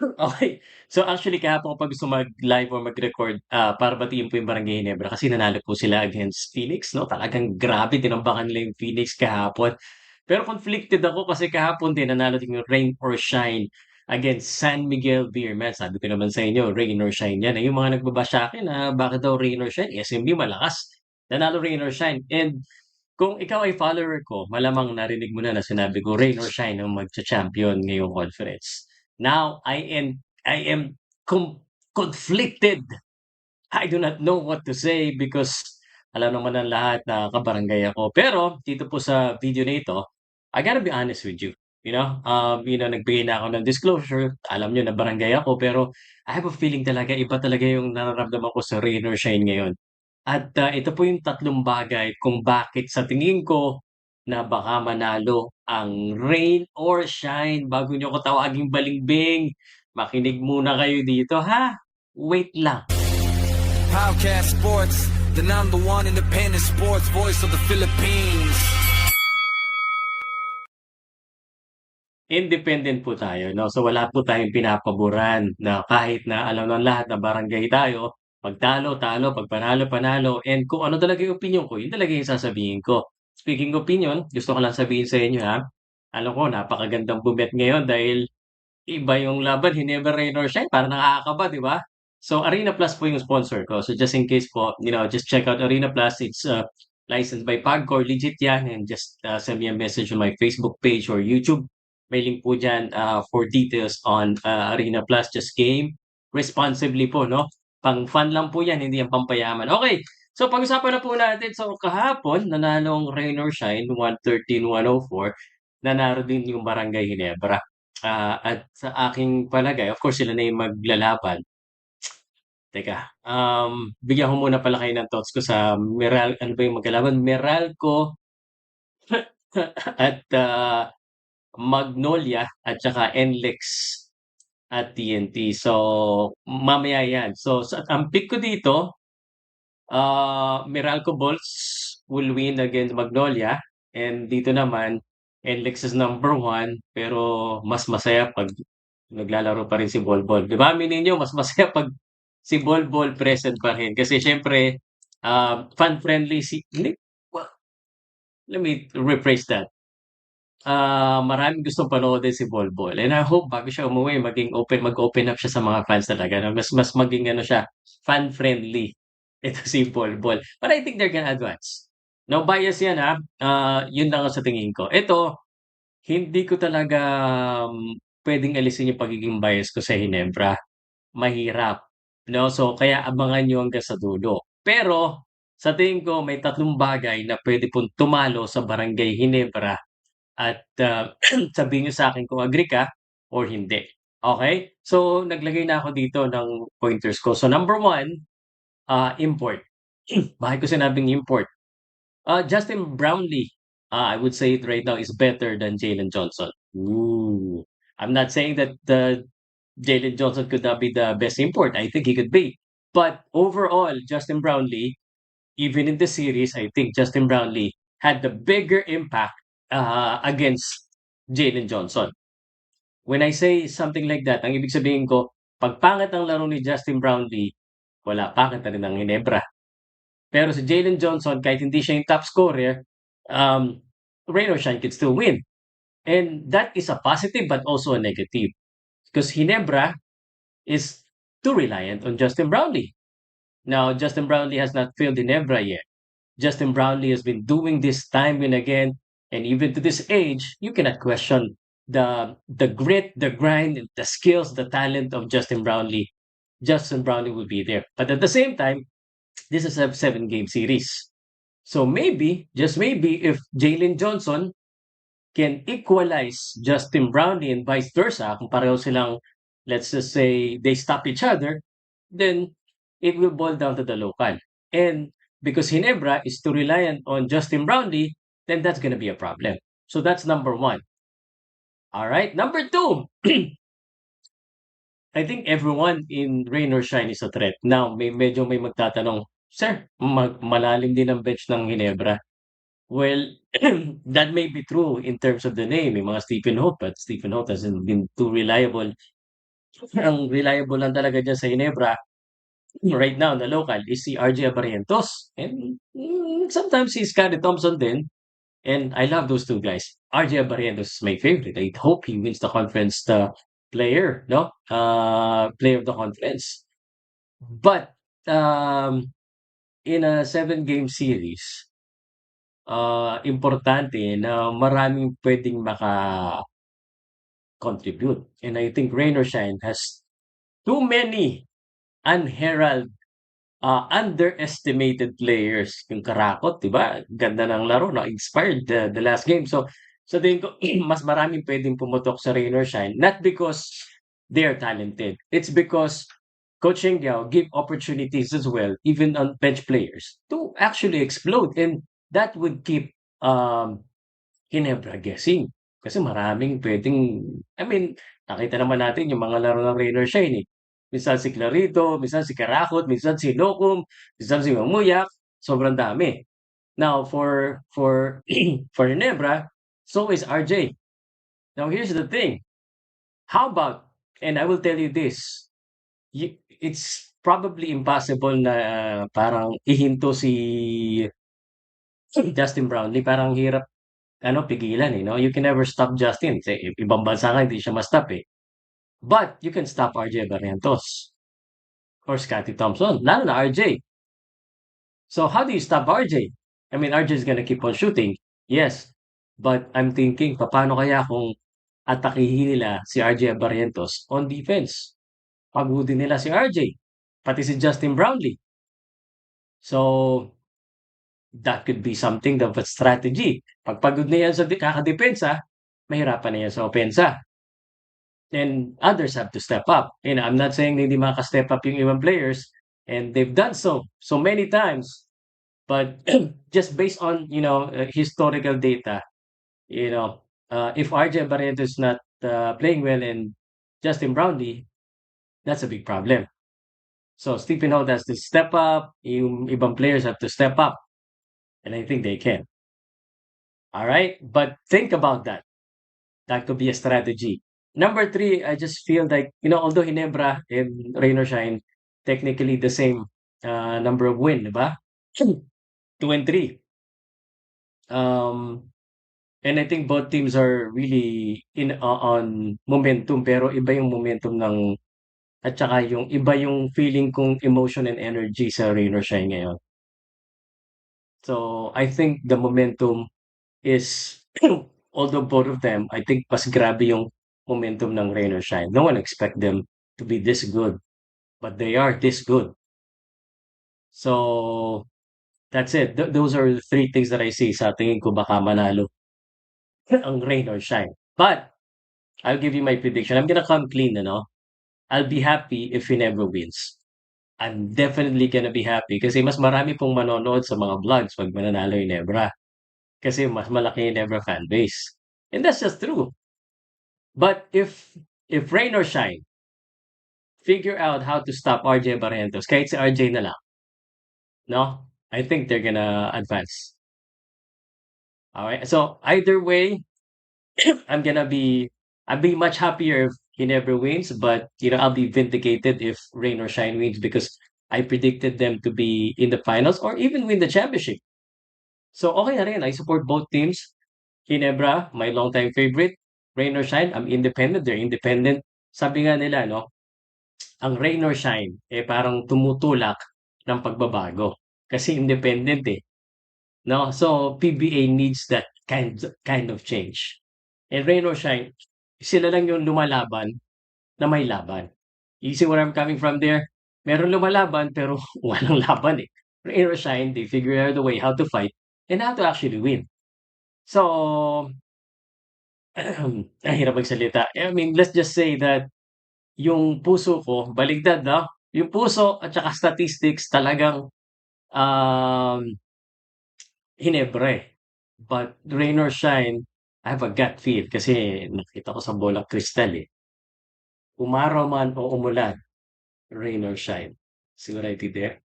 Okay. So, actually kahapon ko pa gusto mag-live or mag-record, para batiin po yung Barangay Ginebra kasi nanalo po sila against Phoenix 'no, talagang grabe tinambakan nila yung Phoenix kahapon. Pero conflicted ako kasi kahapon din nanalo din yung Rain or Shine against San Miguel Beermen. Sabi ko naman sa inyo, rain or shine yan, yung mga nagba-bash sa'kin na bakit daw rain or shine, SMB malakas. Nanalo rain or shine and kung ikaw ay follower ko, malamang narinig mo na sinabi ko rain or shine ang magcha-champion ngayong conference. Now, I am conflicted. I do not know what to say because alam naman ng lahat na kabarangay ako. Pero dito po sa video na ito, I gotta be honest with you. Nagbigay na ako ng disclosure. Alam niyo na barangay ako, pero I have a feeling talaga iba talaga yung nararamdaman ko sa rain or shine ngayon. At, ito po yung tatlong bagay kung bakit sa tingin ko na baka manalo ang rain or shine. Bago niyo ako tawaging balimbing, makinig muna kayo dito, ha? Wait lang. Podcast Sports, the number one independent sports voice of the Philippines. Independent po tayo 'no, so wala po tayong pinapaboran na kahit na alam ng lahat na barangay tayo, 'pag talo, talo, 'pag panalo, panalo, and kung ano talaga yung opinyon ko, yun talaga yung sasabihin ko. Speaking opinion, gusto ko lang sabihin sa inyo, ha, alam ko napakagandang bumet ngayon dahil iba yung laban, Ginebra Rain or Shine, parang nakakakaba, 'di ba? So, Arena Plus po yung sponsor ko. So, just in case po, just check out Arena Plus. It's, licensed by Pagcor, legit 'yan, and just, send me a message on my Facebook page or YouTube. May link po diyan, for details on, Arena Plus. Just game responsibly po 'no? Pang-fun lang po 'yan, hindi yan pampayaman. Okay, so pag-usapan na po natin. So, kahapon nanalo ang Rain or Shine, 113-104. Nanalo din yung Barangay Ginebra. At sa aking palagay, of course sila na yung maglalaban. Teka, bigyan ko muna pala kayo ng thoughts ko sa ano ba yung maglalaban, Meralco at, Magnolia at saka NLEX at TNT. So, mamaya yan. So, ang pick ko dito, Meralco Bolts will win against Magnolia, and dito naman NLEX is number one, pero mas masaya 'pag naglalaro pa rin si Bolbol. 'Di ba aminin niyo mas masaya 'pag si Bolbol present pa rin kasi siyempre, fan friendly si hindi wa let me rephrase that. Maraming gustong panoorin si Bolbol, and I hope bago siya umuwi mag-open up siya sa mga fans talaga na mas maging ano siya, fan friendly ito si Bolbol. But I think they're gonna advance. No bias yan, yun lang ang sa tingin ko. Ito, hindi ko talaga, puwedeng alisin yung pagiging bias ko sa Hinebra. Mahirap, 'no? So, kaya abangan niyo hanggang sa dulo. Pero sa tingin ko may tatlong bagay na puwede pong tumalo sa Barangay Ginebra at, sabihin niyo sa'kin kung agree ka or hindi, okey? So, naglagay na ako dito ng pointers ko. So, number one, import. Bakit ko sinabing import? Justin Brownlee, I would say it right now is better than Jalen Johnson. Ooh, I'm not saying that Jalen Johnson could not be the best import. I think he could be. But overall, Justin Brownlee, even in the series, I think Justin Brownlee had the bigger impact against Jalen Johnson. When I say something like that, ang ibig sabihin ko, pag pangit ang laro ni Justin Brownlee, wala, pangit na rin ang Ginebra. Pero si Jalen Johnson, kahit hindi siya yung top scorer, um, rain or shine could still win. And that is a positive but also a negative. Because Ginebra is too reliant on Justin Brownlee. Now, Justin Brownlee has not failed Ginebra yet. Justin Brownlee has been doing this time and again, and even to this age, you cannot question the grit, the grind, the skills, the talent of Justin Brownlee. Justin Brownlee will be there. But at the same time, this is a 7-game series. So maybe, just maybe, if Jalen Johnson can equalize Justin Brownlee and vice versa, kung pareho silang, let's just say, they stop each other, then it will boil down to the local. And because Ginebra is too reliant on Justin Brownlee, then that's gonna be a problem. So that's number one. All right. Number two, I think everyone in rain or shine is a threat. Now, may magtatanong, Sir, malalim din ang bench ng Ginebra. Well, that may be true in terms of the name, yung mga Stephen Hope, but Stephen Hope hasn't been too reliable Ang reliable lang talaga diyan sa Ginebra right now na local is si RJ Barrientos and, sometimes si Scottie Thompson din, and I love those 2 guys. RJ Barrientos is my favorite. I hope he wins the conference, player, no, player of the conference. But, in a 7-game series, importante na maraming puwedeng maka-contribute, and I think rain or shine has too many unheralded, underestimated players. Yung Karakot, 'di ba, ganda ng laro, na-inspired the last game. So, sa tingin ko mas maraming puwedeng pumutok sa rain or shine, not because they're talented, it's because Coach Henggao give opportunities as well, even on bench players, to actually explode, and that would keep, Ginebra guessing. Kasi maraming puwedeng, I mean, nakita naman natin yung mga laro ng rain or shine, eh. Minsan si Clarito, minsan si Karakot, minsan si Locum, minsan si Mamuyak, sobrang dami. Now for for Ginebra, so is RJ. Now here's the thing, how about, and I will tell you this, it's probably impossible na parang ihinto si Justin Brownlee, parang hirap pigilan, eh, 'no? You can never stop Justin, sa ibang bansa nga hindi siya ma-stop, eh. But you can stop RJ Barrientos or Scottie Thompson, lalo na RJ. So how do you stop RJ? I mean, RJ is gonna keep on shooting, yes, but I'm thinking papaano kaya kung atakihin nila si RJ Barrientos on defense? Pagodin nila si RJ, pati si Justin Brownlee. So that could be something of a strategy. 'Pag pagod na 'yan sa kakadepensa, mahirapan na 'yan sa opensa. And others have to step up. And I'm not saying na hindi makaka-step up yung ibang players, and they've done so many times. But just based on, historical data, if RJ Barreto is not playing well and Justin Brownlee, that's a big problem. So Stephen Holt has to step up, yung ibang players have to step up, and I think they can. All right, but think about that. That could be a strategy. Number 3, I just feel like, although Ginebra and Rain or Shine, technically the same number of win, di ba? 2 and 3. And I think both teams are really on momentum, pero iba yung momentum ng, at saka yung iba yung feeling kong emotion and energy sa Rain or Shine ngayon. So I think the momentum is, although both of them, I think mas grabe yung momentum ng rain or shine. No one expect them to be this good, but they are this good. So that's it. Those are the 3 things that I see, sa tingin ko baka manalo ang rain or shine. But I'll give you my prediction. I'm gonna come clean, I'll be happy if he never wins. I'm definitely gonna be happy kasi mas marami pong manonood sa mga vlogs 'pag mananalo yung Ginebra. Kasi mas malaki yung Ginebra fan base. And that's just true. But if rain or shine, figure out how to stop RJ Barrientos, kahit si RJ na lang, no? I think they're gonna advance. Alright, so either way, I'll be much happier if he never wins, but I'll be vindicated if rain or shine wins because I predicted them to be in the finals or even win the championship. So okay na rin, I support both teams. Ginebra, my longtime favorite. Rain or shine, I'm independent, they're independent. Sabi nga nila, no, ang rain or shine, parang tumutulak ng pagbabago. Kasi independent, eh. No? So, PBA needs that kind of change. And rain or shine, sila lang yung lumalaban na may laban. You see where I'm coming from there? Meron lumalaban pero walang laban, eh. Rain or shine, they figure out a way how to fight and how to actually win. So, ang hirap magsalita. I mean, let's just say that yung puso ko baligtad, 'no? Yung puso at saka statistics talagang, um, Hinebra, eh. But rain or shine, I have a gut feel kasi nakita ko sa bolang kristal, eh. Umaraw man o umulan, rain or shine. See what I did there?